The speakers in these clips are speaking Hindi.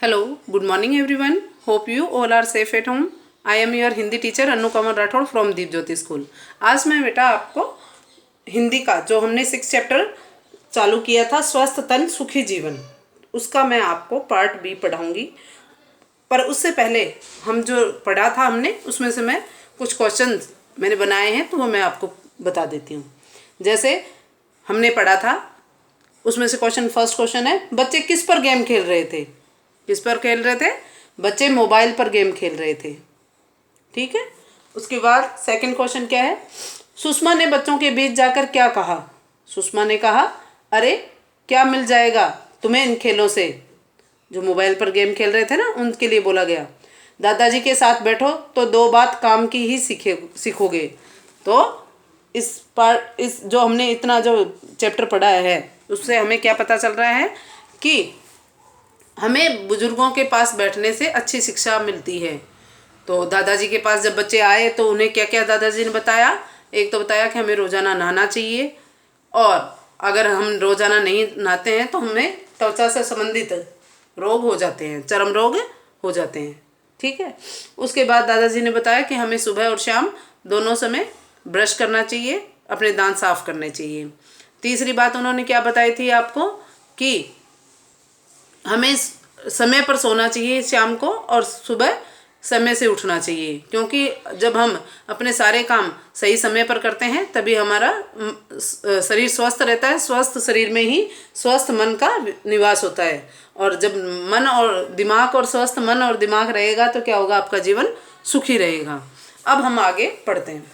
Hello, good morning everyone. Hope you all are safe at home. I am your Hindi teacher Anu Kamal Rathore from Deep Jyoti school. आज मैं बेटा आपको हिंदी का जो हमने 6 चैप्टर चालू किया था स्वस्थ तन सुखी जीवन, उसका मैं आपको पार्ट बी पढ़ाऊंगी। पर उससे पहले हम जो पढ़ा था हमने उसमें से मैं कुछ क्वेश्चन मैंने बनाए हैं तो वो मैं आपको बता देती हूँ। जैसे हमने पढ़ा था उसमें से फर्स्ट क्वेश्चन है, बच्चे किस पर गेम खेल रहे थे? किस पर खेल रहे थे? बच्चे मोबाइल पर गेम खेल रहे थे। ठीक है। उसके बाद सेकंड क्वेश्चन क्या है? सुषमा ने बच्चों के बीच जाकर क्या कहा? सुषमा ने कहा, अरे क्या मिल जाएगा तुम्हें इन खेलों से? जो मोबाइल पर गेम खेल रहे थे ना, उनके लिए बोला गया। दादाजी के साथ बैठो तो 2 बात काम की ही सीखोगे। तो इस जो हमने इतना जो चैप्टर पढ़ा है उससे हमें क्या पता चल रहा है कि हमें बुजुर्गों के पास बैठने से अच्छी शिक्षा मिलती है। तो दादाजी के पास जब बच्चे आए तो उन्हें क्या क्या दादाजी ने बताया? एक तो बताया कि हमें रोज़ाना नहाना चाहिए, और अगर हम रोज़ाना नहीं नहाते हैं तो हमें त्वचा से संबंधित रोग हो जाते हैं, चर्म रोग हो जाते हैं। ठीक है। उसके बाद दादाजी ने बताया कि हमें सुबह और शाम दोनों समय ब्रश करना चाहिए, अपने दांत साफ करने चाहिए। तीसरी बात उन्होंने क्या बताई थी आपको कि हमें समय पर सोना चाहिए शाम को, और सुबह समय से उठना चाहिए, क्योंकि जब हम अपने सारे काम सही समय पर करते हैं तभी हमारा शरीर स्वस्थ रहता है। स्वस्थ शरीर में ही स्वस्थ मन का निवास होता है, और जब मन और दिमाग और स्वस्थ मन और दिमाग रहेगा तो क्या होगा? आपका जीवन सुखी रहेगा। अब हम आगे पढ़ते हैं।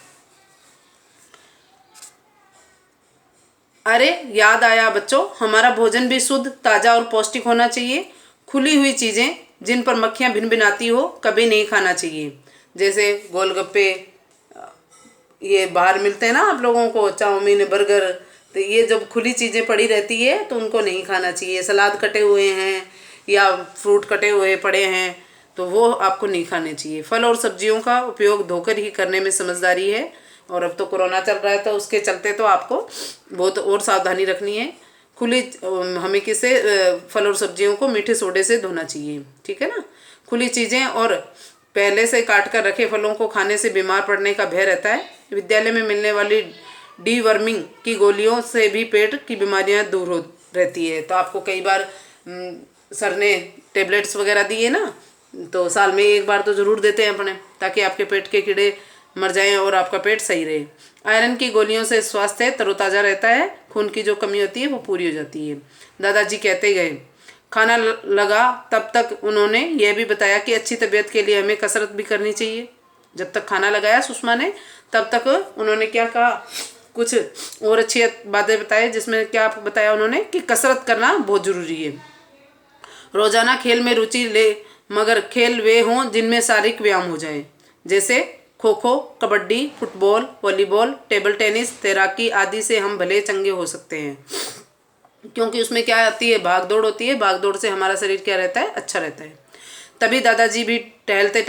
अरे याद आया बच्चों, हमारा भोजन भी शुद्ध, ताज़ा और पौष्टिक होना चाहिए। खुली हुई चीज़ें जिन पर मक्खियाँ भिनभिनाती हो कभी नहीं खाना चाहिए। जैसे गोलगप्पे, ये बाहर मिलते हैं ना आप लोगों को, चाउमीन, बर्गर, तो ये जब खुली चीज़ें पड़ी रहती है तो उनको नहीं खाना चाहिए। सलाद कटे हुए हैं या फ्रूट कटे हुए पड़े हैं तो वो आपको नहीं खाने चाहिए। फल और सब्जियों का उपयोग धोकर ही करने में समझदारी है, और अब तो कोरोना चल रहा है तो उसके चलते तो आपको बहुत और सावधानी रखनी है। हमें किसे फल और सब्जियों को मीठे सोडे से धोना चाहिए। ठीक है ना। खुली चीज़ें और पहले से काट कर रखे फलों को खाने से बीमार पड़ने का भय रहता है। विद्यालय में मिलने वाली डीवर्मिंग की गोलियों से भी पेट की बीमारियां दूर हो रहती है। तो आपको कई बार सर ने टेबलेट्स वगैरह दिए ना, तो साल में एक बार तो ज़रूर देते हैं अपने, ताकि आपके पेट के कीड़े मर जाएं और आपका पेट सही रहे। आयरन की गोलियों से स्वास्थ्य तरोताज़ा रहता है, खून की जो कमी होती है वो पूरी हो जाती है। दादाजी कहते गए। खाना लगा तब तक उन्होंने यह भी बताया कि अच्छी तबीयत के लिए हमें कसरत भी करनी चाहिए। जब तक खाना लगाया सुषमा ने तब तक उन्होंने क्या कहा? कुछ और अच्छी बातें बताई, जिसमें क्या बताया उन्होंने कि कसरत करना बहुत ज़रूरी है। रोज़ाना खेल में रुचि ले, मगर खेल वे हों जिनमें शारीरिक व्यायाम हो जाए, जैसे kho kho, kabaddi, football, volleyball, table tennis, तैराकी आदि से हम भले चंगे हो सकते हैं, क्योंकि उसमें क्या आती है? भाग दौड़ होती है। भाग दौड़ से हमारा शरीर क्या रहता है? अच्छा रहता है। तभी दादी जी भी टहलते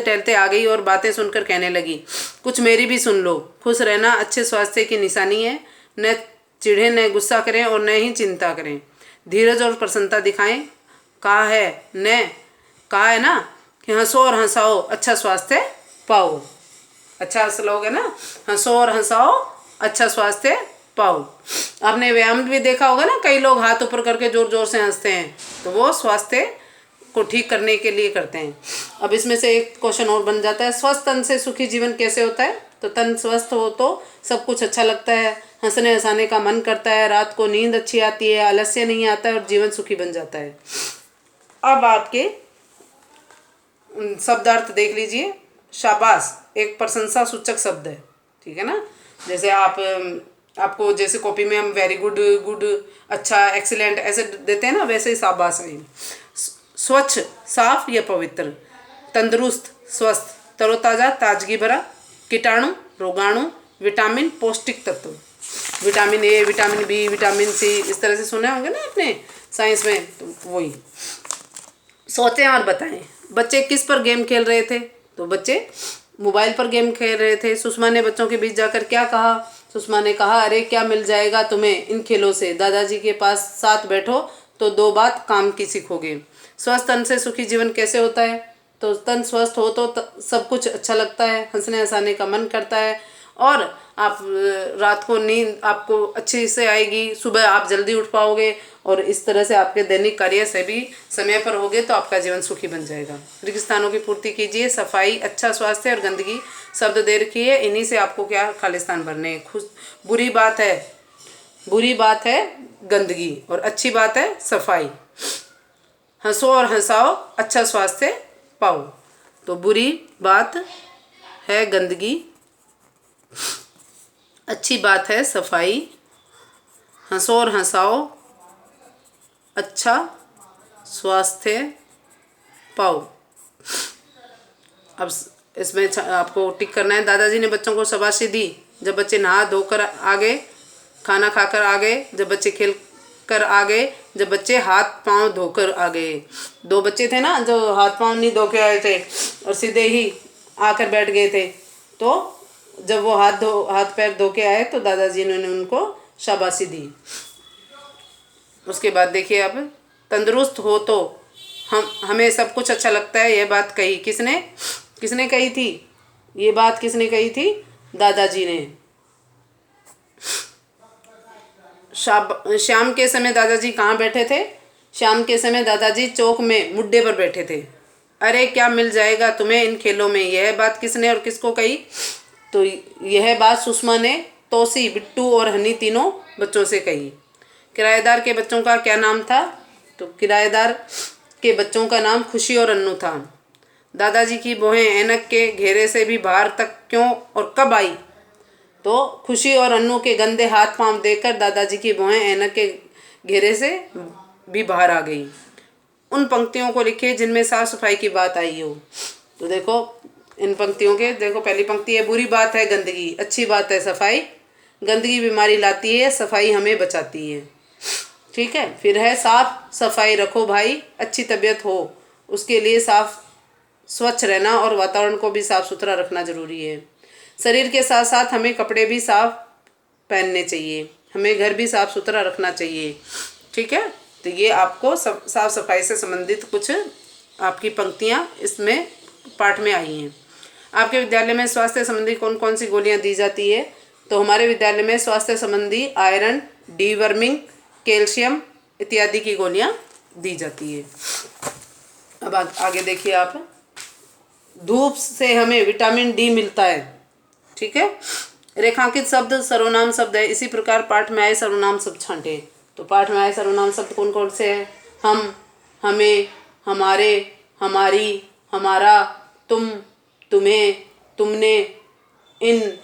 टहलते आ गई और बातें सुनकर कहने लगी, कुछ मेरी भी सुन लो। खुश रहना अच्छे स्वास्थ्य की निशानी है। न चिढ़े, न गुस्सा करें और न ही चिंता करें। धीरज और प्रसन्नता दिखाएं। कहा है ना कि हंसो और हंसाओ, अच्छा स्वास्थ्य पाओ। अच्छा श्लोक है ना, हंसो और हंसाओ, अच्छा स्वास्थ्य पाओ। आपने व्यायाम भी देखा होगा ना, कई लोग हाथ ऊपर करके जोर जोर से हंसते हैं, तो वो स्वास्थ्य को ठीक करने के लिए करते हैं। अब इसमें से एक क्वेश्चन और बन जाता है, स्वस्थ तन से सुखी जीवन कैसे होता है? तो तन स्वस्थ हो तो सब कुछ अच्छा लगता है, हंसने हंसाने का मन करता है, रात को नींद अच्छी आती है, आलस्य नहीं आता है और जीवन सुखी बन जाता है। अब आपके शब्दार्थ देख लीजिए। शाबाश एक प्रशंसा सूचक शब्द है। ठीक है ना। जैसे आपको जैसे कॉपी में हम वेरी गुड, गुड, अच्छा, एक्सीलेंट ऐसे देते हैं ना, वैसे ही शाबाश है। स्वच्छ, साफ या पवित्र। तंदुरुस्त, स्वस्थ, तरोताज़ा, ताजगी भरा। कीटाणु, रोगाणु, विटामिन, पौष्टिक तत्व। Vitamin A, vitamin B, vitamin C, इस तरह से सुने होंगे ना आपने साइंस में, तो वही। सोचें और बताएं, बच्चे किस पर गेम खेल रहे थे? तो बच्चे मोबाइल पर गेम खेल रहे थे। सुषमा ने बच्चों के बीच जाकर क्या कहा? सुषमा ने कहा, अरे क्या मिल जाएगा तुम्हें इन खेलों से? दादाजी के पास साथ बैठो तो 2 बात काम की सीखोगे। स्वस्थ तन से सुखी जीवन कैसे होता है? तो तन स्वस्थ हो तो सब कुछ अच्छा लगता है, हंसने हंसाने का मन करता है, और आप रात को नींद आपको अच्छे से आएगी, सुबह आप जल्दी उठ पाओगे, और इस तरह से आपके दैनिक कार्य से भी समय पर होगे तो आपका जीवन सुखी बन जाएगा। रिक्त स्थानों की पूर्ति कीजिए, सफाई, अच्छा स्वास्थ्य और गंदगी शब्द दे रखी है, इन्हीं से आपको क्या खालिस्तान भरने हैं। बुरी बात है गंदगी और अच्छी बात है सफाई। हंसो और हंसाओ, अच्छा स्वास्थ्य पाओ। तो बुरी बात है गंदगी, अच्छी बात है सफाई, हंसो और हंसाओ, अच्छा स्वास्थ्य पाओ। अब इसमें आपको टिक करना है। दादाजी ने बच्चों को शाबाशी दी जब बच्चे नहा धोकर आ गए, खाना खाकर आ गए, जब बच्चे खेल कर आ गए, जब बच्चे हाथ पांव धोकर आ गए। 2 बच्चे थे ना जो हाथ पांव नहीं धो के आए थे और सीधे ही आकर बैठ गए थे, तो जब वो हाथ पैर धो के आए तो दादाजी ने उनको शाबाशी दी। उसके बाद देखिए, अब तंदुरुस्त हो तो हमें सब कुछ अच्छा लगता है। यह बात कही किसने कही थी? ये बात किसने कही थी? दादाजी ने। शाम के समय दादाजी कहाँ बैठे थे? शाम के समय दादाजी चौक में मुड्डे पर बैठे थे। अरे क्या मिल जाएगा तुम्हें इन खेलों में? यह बात किसने और किसको कही? तो यह बात सुषमा ने तोसी, बिट्टू और हनी तीनों बच्चों से कही। किराएदार के बच्चों का क्या नाम था? तो किराएदार के बच्चों का नाम खुशी और अन्नू था। दादाजी की बहूएं ऐनक के घेरे से भी बाहर तक क्यों और कब आई? तो खुशी और अन्नू के गंदे हाथ पांव देखकर दादाजी की बहूएं ऐनक के घेरे से भी बाहर आ गई। उन पंक्तियों को लिखे जिनमें साफ सफाई की बात आई हो। तो देखो इन पंक्तियों के, देखो पहली पंक्ति है, बुरी बात है गंदगी, अच्छी बात है सफाई, गंदगी बीमारी लाती है, सफाई हमें बचाती है। ठीक है, फिर है साफ सफाई रखो भाई, अच्छी तबीयत हो उसके लिए स्वच्छ रहना और वातावरण को भी साफ सुथरा रखना जरूरी है। शरीर के साथ साथ हमें कपड़े भी साफ पहनने चाहिए, हमें घर भी साफ सुथरा रखना चाहिए। ठीक है, तो ये आपको साफ सफाई से संबंधित कुछ आपकी पंक्तियाँ इसमें पाठ में आई हैं। आपके विद्यालय में स्वास्थ्य संबंधी कौन कौन सी गोलियाँ दी जाती है? तो हमारे विद्यालय में स्वास्थ्य संबंधी आयरन, डीवर्मिंग, कैल्शियम इत्यादि की गोलियाँ दी जाती है। अब आगे देखिए आप, धूप से हमें विटामिन डी मिलता है। ठीक है, रेखांकित शब्द सर्वनाम शब्द है। इसी प्रकार पाठ में आए सर्वनाम शब्द छांटे। तो पाठ में आए सर्वनाम शब्द कौन कौन से हैं? हम, हमें, हमारे, हमारी, हमारा, तुम, तुम्हें, तुमने, इन,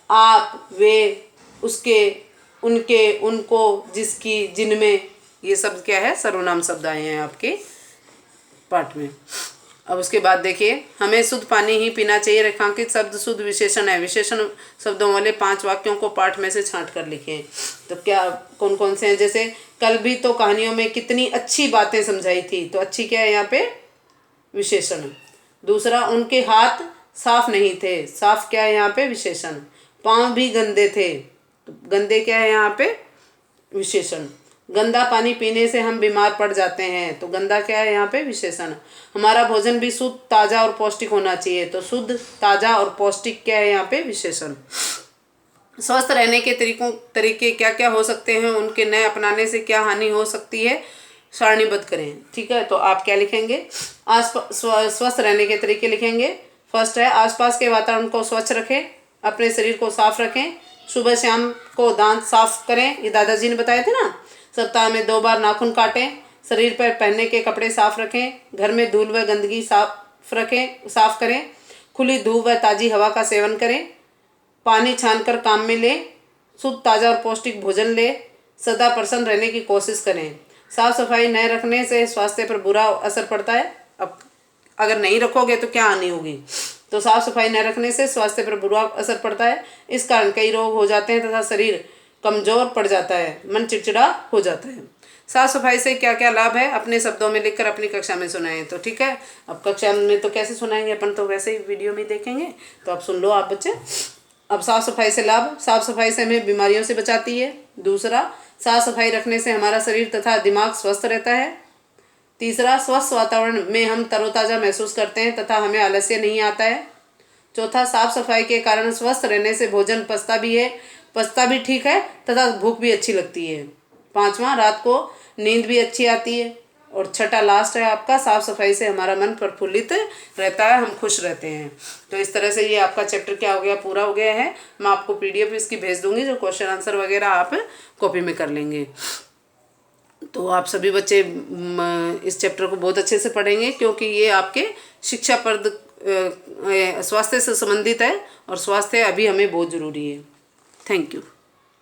आप, वे, उसके, उनके, उनको, जिसकी, जिनमें, ये सब क्या है? सर्वनाम शब्द आए हैं आपके पाठ में। अब उसके बाद देखिए, हमें शुद्ध पानी ही पीना चाहिए। रेखांकित शब्द शुद्ध विशेषण है। विशेषण शब्दों वाले 5 वाक्यों को पाठ में से छांट कर लिखें। तो क्या कौन कौन से हैं? जैसे कल भी तो कहानियों में कितनी अच्छी बातें समझाई थी, तो अच्छी क्या है यहाँ पे? विशेषण। दूसरा, उनके हाथ साफ नहीं थे, साफ क्या है यहाँ पे? विशेषण। पाँव भी गंदे थे, तो गंदे क्या है यहाँ पे? विशेषण। गंदा पानी पीने से हम बीमार पड़ जाते हैं, तो गंदा क्या है यहाँ पे? विशेषण। हमारा भोजन भी शुद्ध, ताज़ा और पौष्टिक होना चाहिए, तो शुद्ध, ताज़ा और पौष्टिक क्या है यहाँ पे? विशेषण। स्वस्थ रहने के तरीके क्या क्या हो सकते हैं? उनके नए अपनाने से क्या हानि हो सकती है? सारणीबद्ध करें। ठीक है, तो आप क्या लिखेंगे? स्वस्थ रहने के तरीके लिखेंगे। फर्स्ट है, आसपास के वातावरण को स्वच्छ रखें, अपने शरीर को साफ रखें, सुबह शाम को दांत साफ करें, ये दादाजी ने बताए थे ना। सप्ताह में 2 बार नाखून काटें, शरीर पर पहनने के कपड़े साफ रखें, घर में धूल व गंदगी साफ करें, खुली धूप व ताज़ी हवा का सेवन करें, पानी छानकर काम में लें, शुद्ध, ताज़ा और पौष्टिक भोजन लें, सदा प्रसन्न रहने की कोशिश करें। साफ सफाई न रखने से स्वास्थ्य पर बुरा असर पड़ता है। अब अगर नहीं रखोगे तो क्या हानि होगी? तो साफ सफाई न रखने से स्वास्थ्य पर बुरा असर पड़ता है। इस कारण कई रोग हो जाते हैं तथा शरीर कमजोर पड़ जाता है, मन चिड़चिड़ा हो जाता है। साफ सफाई से क्या क्या लाभ है? अपने शब्दों में लिखकर अपनी कक्षा में सुनाएं। तो ठीक है, अब कक्षा में तो कैसे सुनाएंगे अपन? तो वैसे ही वीडियो में देखेंगे, तो आप सुन लो आप बच्चे। अब साफ़ सफाई से लाभ, साफ़ सफाई से हमें बीमारियों से बचाती है। दूसरा, साफ़ सफाई रखने से हमारा शरीर तथा दिमाग स्वस्थ रहता है। तीसरा, स्वस्थ वातावरण में हम तरोताज़ा महसूस करते हैं तथा हमें आलस्य नहीं आता है। चौथा, साफ सफाई के कारण स्वस्थ रहने से भोजन पचता भी ठीक है तथा भूख भी अच्छी लगती है। पांचवा, रात को नींद भी अच्छी आती है। और छठा लास्ट है आपका, साफ सफाई से हमारा मन प्रफुल्लित रहता है, हम खुश रहते हैं। तो इस तरह से ये आपका चैप्टर क्या हो गया, पूरा हो गया है। मैं आपको PDF इसकी भेज दूंगी, जो क्वेश्चन आंसर वगैरह आप कॉपी में कर लेंगे। तो आप सभी बच्चे इस चैप्टर को बहुत अच्छे से पढ़ेंगे, क्योंकि ये आपके शिक्षाप्रद स्वास्थ्य से संबंधित है और स्वास्थ्य अभी हमें बहुत ज़रूरी है। Thank you.